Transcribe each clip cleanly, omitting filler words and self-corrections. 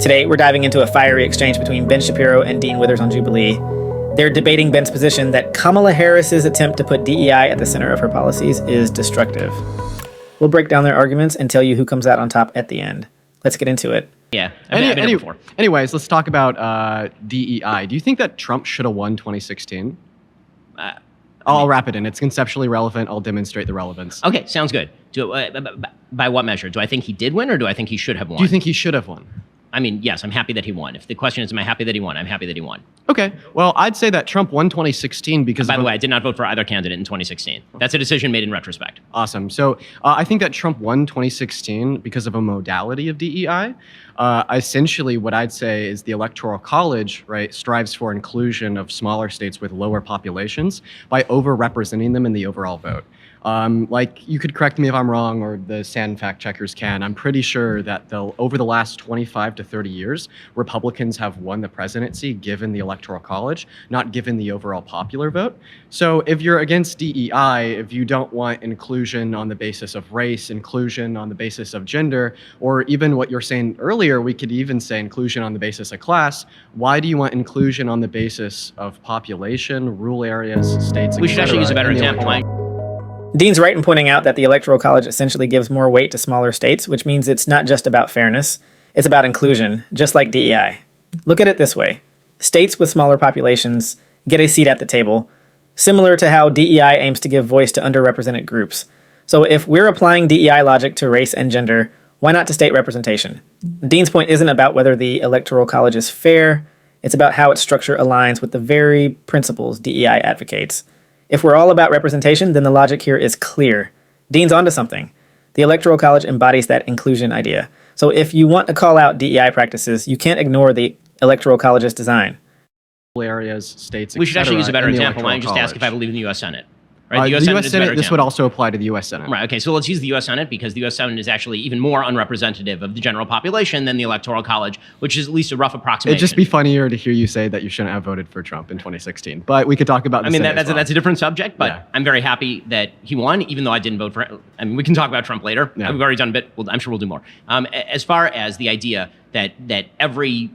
Today, we're diving into a fiery exchange between Ben Shapiro and Dean Withers on Jubilee. They're debating Ben's position that Kamala Harris's attempt to put DEI at the center of her policies is destructive. We'll break down their arguments and tell you who comes out on top at the end. Let's get into it. Yeah, I've been here before. Anyways, let's talk about DEI. Do you think that Trump should have won 2016? I'll wrap it in. It's conceptually relevant. I'll demonstrate the relevance. Okay, sounds good. By what measure? Do I think he did win, or do I think he should have won? Do you think he should have won? I mean, yes, I'm happy that he won. If the question is, am I happy that he won? I'm happy that he won. Okay. Well, I'd say that Trump won 2016 because By the way, I did not vote for either candidate in 2016. That's a decision made in retrospect. Awesome. So I think that Trump won 2016 because of a modality of DEI. Essentially, what I'd say is the Electoral College, right, strives for inclusion of smaller states with lower populations by overrepresenting them in the overall vote. Like, you could correct me if I'm wrong, or the SAN fact checkers can. I'm pretty sure that over the last 25 to 30 years, Republicans have won the presidency given the Electoral College, not given the overall popular vote. So if you're against DEI, if you don't want inclusion on the basis of race, inclusion on the basis of gender, or even what you're saying earlier, we could even say inclusion on the basis of class, why do you want inclusion on the basis of population, rural areas, states, We should actually use a better example, Mike. Dean's right in pointing out that the Electoral College essentially gives more weight to smaller states, which means it's not just about fairness, it's about inclusion, just like DEI. Look at it this way. States with smaller populations get a seat at the table, similar to how DEI aims to give voice to underrepresented groups. So if we're applying DEI logic to race and gender, why not to state representation? Dean's point isn't about whether the Electoral College is fair, it's about how its structure aligns with the very principles DEI advocates. If we're all about representation, then the logic here is clear. Dean's onto something. The Electoral College embodies that inclusion idea. So if you want to call out DEI practices, you can't ignore the Electoral College's design. Areas, states, We should actually use a better example. Why don't you just ask if I believe in the U.S. Senate? Right, the U.S. Senate, this would also apply to the U.S. Senate. Right, okay, so let's use the U.S. Senate because the U.S. Senate is actually even more unrepresentative of the general population than the Electoral College, which is at least a rough approximation. It'd just be funnier to hear you say that you shouldn't have voted for Trump in 2016. But we could talk about the Senate that's a different subject, but yeah. I'm very happy that he won, even though I didn't vote for him. I mean, we can talk about Trump later. Yeah. We've already done a bit. I'm sure we'll do more. As far as the idea that every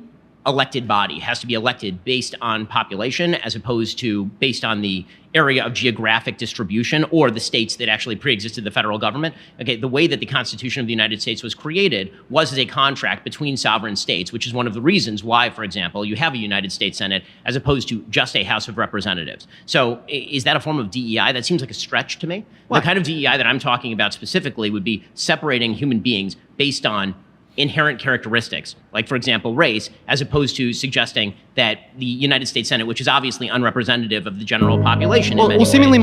elected body has to be elected based on population as opposed to based on the area of geographic distribution or the states that actually pre-existed the federal government. Okay, the way that the Constitution of the United States was created was as a contract between sovereign states, which is one of the reasons why, for example, you have a United States Senate as opposed to just a House of Representatives. So is that a form of DEI? That seems like a stretch to me. What? The kind of DEI that I'm talking about specifically would be separating human beings based on inherent characteristics, like, for example, race, as opposed to suggesting that the United States Senate, which is obviously unrepresentative of the general population in many ways. Seemingly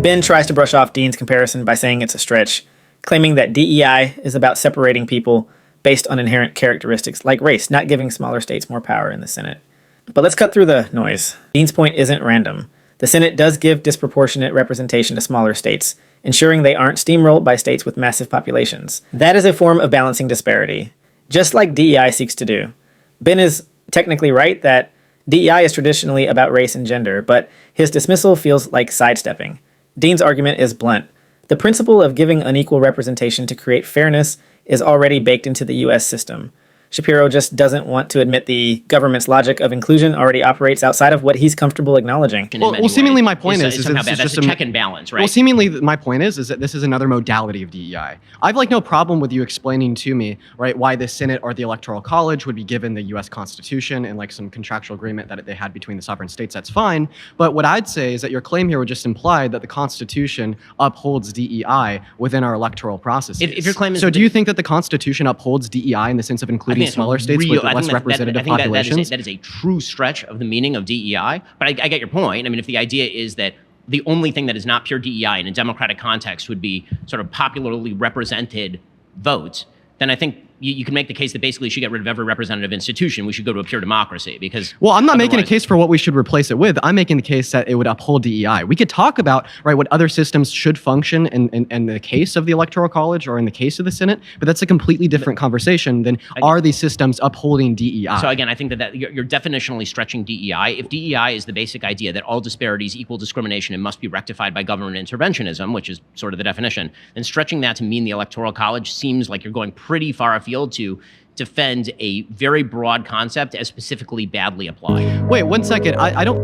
Ben tries to brush off Dean's comparison by saying it's a stretch, claiming that DEI is about separating people based on inherent characteristics like race, not giving smaller states more power in the Senate. But let's cut through the noise. Dean's point isn't random. The Senate does give disproportionate representation to smaller states, ensuring they aren't steamrolled by states with massive populations. That is a form of balancing disparity, just like DEI seeks to do. Ben is technically right that DEI is traditionally about race and gender, but his dismissal feels like sidestepping. Dean's argument is blunt. The principle of giving unequal representation to create fairness is already baked into the U.S. system. Shapiro just doesn't want to admit the government's logic of inclusion already operates outside of what he's comfortable acknowledging. Well, seemingly my point is somehow bad. That's a check and balance, right? Well, seemingly my point is that this is another modality of DEI. I've no problem with you explaining to me, right, why the Senate or the Electoral College would be given the U.S. Constitution and like some contractual agreement that they had between the sovereign states. That's fine. But what I'd say is that your claim here would just imply that the Constitution upholds DEI within our electoral processes. If your claim is so, do you think that the Constitution upholds DEI in the sense of including smaller states with less representative populations? That is a true stretch of the meaning of DEI. But I get your point. I mean, if the idea is that the only thing that is not pure DEI in a democratic context would be sort of popularly represented votes, then I think you can make the case that basically you should get rid of every representative institution. We should go to a pure democracy because... Well, I'm not making a case for what we should replace it with. I'm making the case that it would uphold DEI. We could talk about, right, what other systems should function in the case of the Electoral College or in the case of the Senate, but that's a completely different conversation than are these systems upholding DEI. So again, I think that you're definitionally stretching DEI. If DEI is the basic idea that all disparities equal discrimination and must be rectified by government interventionism, which is sort of the definition, then stretching that to mean the Electoral College seems like you're going pretty far afield field to defend a very broad concept as specifically badly applied. Wait, 1 second. I don't.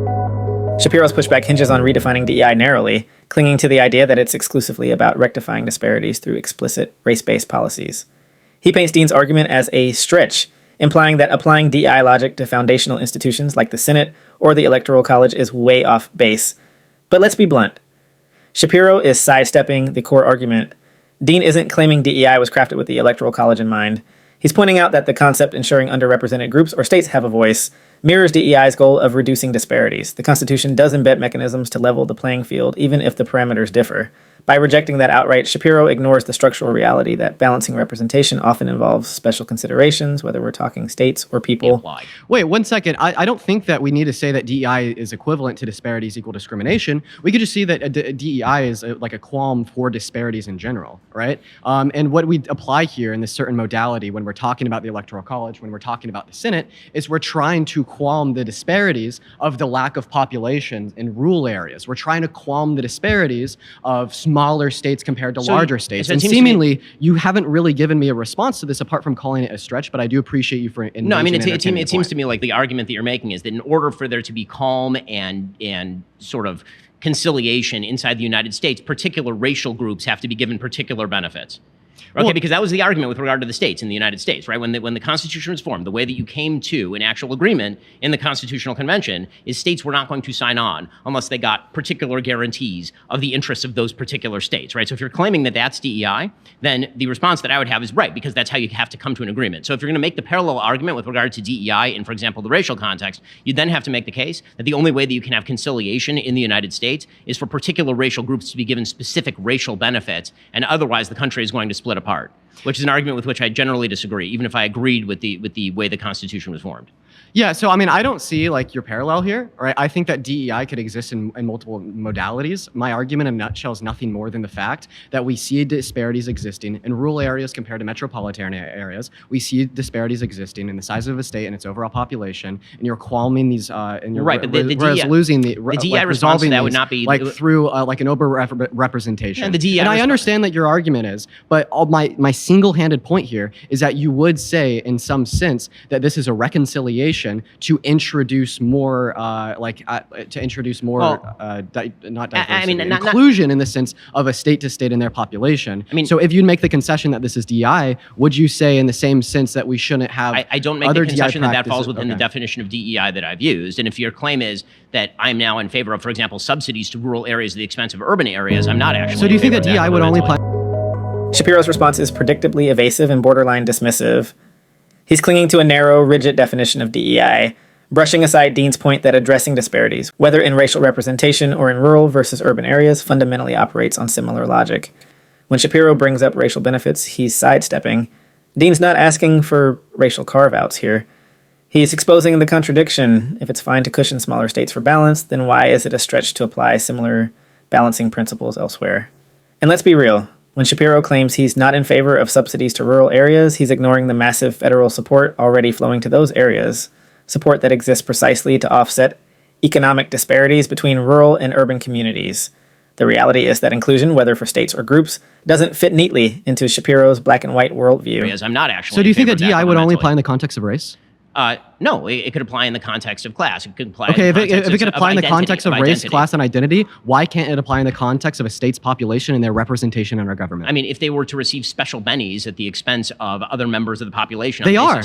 Shapiro's pushback hinges on redefining DEI narrowly, clinging to the idea that it's exclusively about rectifying disparities through explicit race-based policies. He paints Dean's argument as a stretch, implying that applying DEI logic to foundational institutions like the Senate or the Electoral College is way off base. But let's be blunt. Shapiro is sidestepping the core argument. Dean isn't claiming DEI was crafted with the Electoral College in mind. He's pointing out that the concept ensuring underrepresented groups or states have a voice mirrors DEI's goal of reducing disparities. The Constitution does embed mechanisms to level the playing field, even if the parameters differ. By rejecting that outright, Shapiro ignores the structural reality that balancing representation often involves special considerations, whether we're talking states or people. Wait, 1 second. I don't think that we need to say that DEI is equivalent to disparities equal discrimination. We could just see that DEI is like a qualm for disparities in general, right? And what we apply here in this certain modality when we're talking about the Electoral College, when we're talking about the Senate, is we're trying to qualm the disparities of the lack of population in rural areas. We're trying to qualm the disparities of smaller states compared to larger states. And seemingly, you haven't really given me a response to this apart from calling it a stretch, but I do appreciate you for No, I mean, it seems to me like the argument that you're making is that in order for there to be calm and sort of conciliation inside the United States, particular racial groups have to be given particular benefits. Okay, because that was the argument with regard to the states in the United States, right? When the Constitution was formed, the way that you came to an actual agreement in the Constitutional Convention is states were not going to sign on unless they got particular guarantees of the interests of those particular states, right? So if you're claiming that that's DEI, then the response that I would have is right, because that's how you have to come to an agreement. So if you're going to make the parallel argument with regard to DEI in, for example, the racial context, you then have to make the case that the only way that you can have conciliation in the United States is for particular racial groups to be given specific racial benefits, and otherwise the country is going to split apart, which is an argument with which I generally disagree, even if I agreed with the way the Constitution was formed. Yeah, so I mean, I don't see like your parallel here, right? I think that DEI could exist in multiple modalities. My argument in a nutshell is nothing more than the fact that we see disparities existing in rural areas compared to metropolitan areas. We see disparities existing in the size of a state and its overall population, and you're qualming these, and you're right, but the losing the DEI like, response to that would these, not be like through like an over representation. And the DEI and I understand that your argument is, but my single-handed point here is that you would say, in some sense, that this is a reconciliation to introduce more, inclusion in the sense of a state to state in their population. I mean, so if you'd make the concession that this is DEI, would you say in the same sense that we shouldn't have? I don't make the concession that falls within the definition of DEI that I've used. And if your claim is that I'm now in favor of, for example, subsidies to rural areas at the expense of urban areas, I'm not actually. So do you think that DEI would only apply? Shapiro's response is predictably evasive and borderline dismissive. He's clinging to a narrow, rigid definition of DEI, brushing aside Dean's point that addressing disparities, whether in racial representation or in rural versus urban areas, fundamentally operates on similar logic. When Shapiro brings up racial benefits, he's sidestepping. Dean's not asking for racial carve-outs here. He's exposing the contradiction. If it's fine to cushion smaller states for balance, then why is it a stretch to apply similar balancing principles elsewhere? And let's be real. When Shapiro claims he's not in favor of subsidies to rural areas, he's ignoring the massive federal support already flowing to those areas, support that exists precisely to offset economic disparities between rural and urban communities. The reality is that inclusion, whether for states or groups, doesn't fit neatly into Shapiro's black and white worldview. I'm not actually. So do you think that DEI would only apply in the context of race? No, it could apply in the context of class. It could apply. Okay, if it could apply in the context of race, class, and identity, why can't it apply in the context of a state's population and their representation in our government? I mean, if they were to receive special bennies at the expense of other members of the population, they are.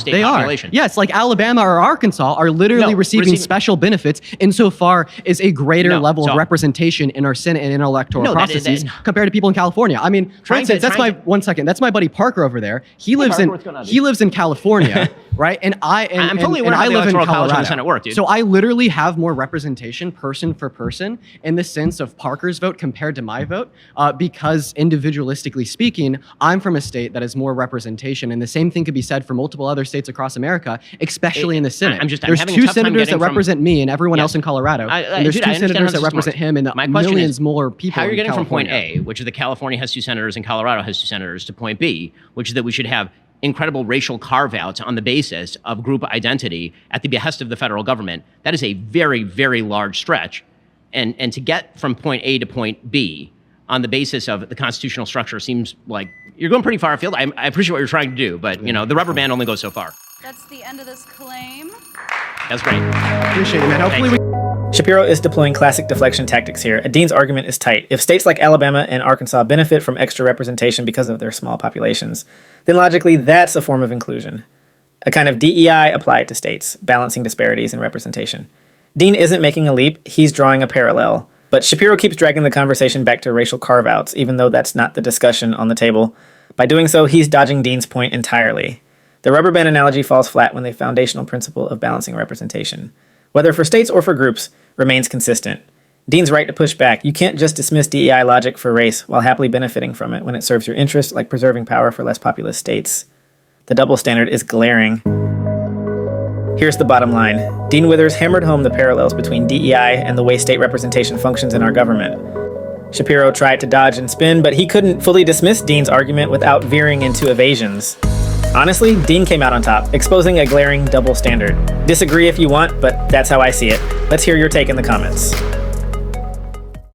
Yes, like Alabama or Arkansas are literally receiving special benefits insofar as a greater level of representation in our Senate and in our electoral processes compared to people in California. I mean, for instance, that's my buddy Parker over there. He lives in California, right? And I'm fully aware of the Electoral College and the Senate work, dude. So I literally have more representation person for person in the sense of Parker's vote compared to my vote because individualistically speaking, I'm from a state that has more representation. And the same thing could be said for multiple other states across America, especially in the Senate. There's two senators that represent me and everyone else in Colorado. And there's two senators that represent him and millions more people. How are you getting from point A, which is that California has 2 senators and Colorado has 2 senators, to point B, which is that we should have incredible racial carve-outs on the basis of group identity at the behest of the federal government? That is a very, very large stretch. And to get from point A to point B on the basis of the constitutional structure seems like you're going pretty far afield. I appreciate what you're trying to do, but the rubber band only goes so far. That's the end of this claim. That's great. Appreciate it, man. Hopefully Shapiro is deploying classic deflection tactics here. Dean's argument is tight. If states like Alabama and Arkansas benefit from extra representation because of their small populations, then logically that's a form of inclusion. A kind of DEI applied to states, balancing disparities in representation. Dean isn't making a leap, he's drawing a parallel. But Shapiro keeps dragging the conversation back to racial carve-outs, even though that's not the discussion on the table. By doing so, he's dodging Dean's point entirely. The rubber band analogy falls flat when the foundational principle of balancing representation, whether for states or for groups, remains consistent. Dean's right to push back. You can't just dismiss DEI logic for race while happily benefiting from it when it serves your interest, like preserving power for less populous states. The double standard is glaring. Here's the bottom line. Dean Withers hammered home the parallels between DEI and the way state representation functions in our government. Shapiro tried to dodge and spin, but he couldn't fully dismiss Dean's argument without veering into evasions. Honestly, Dean came out on top, exposing a glaring double standard. Disagree if you want, but that's how I see it. Let's hear your take in the comments.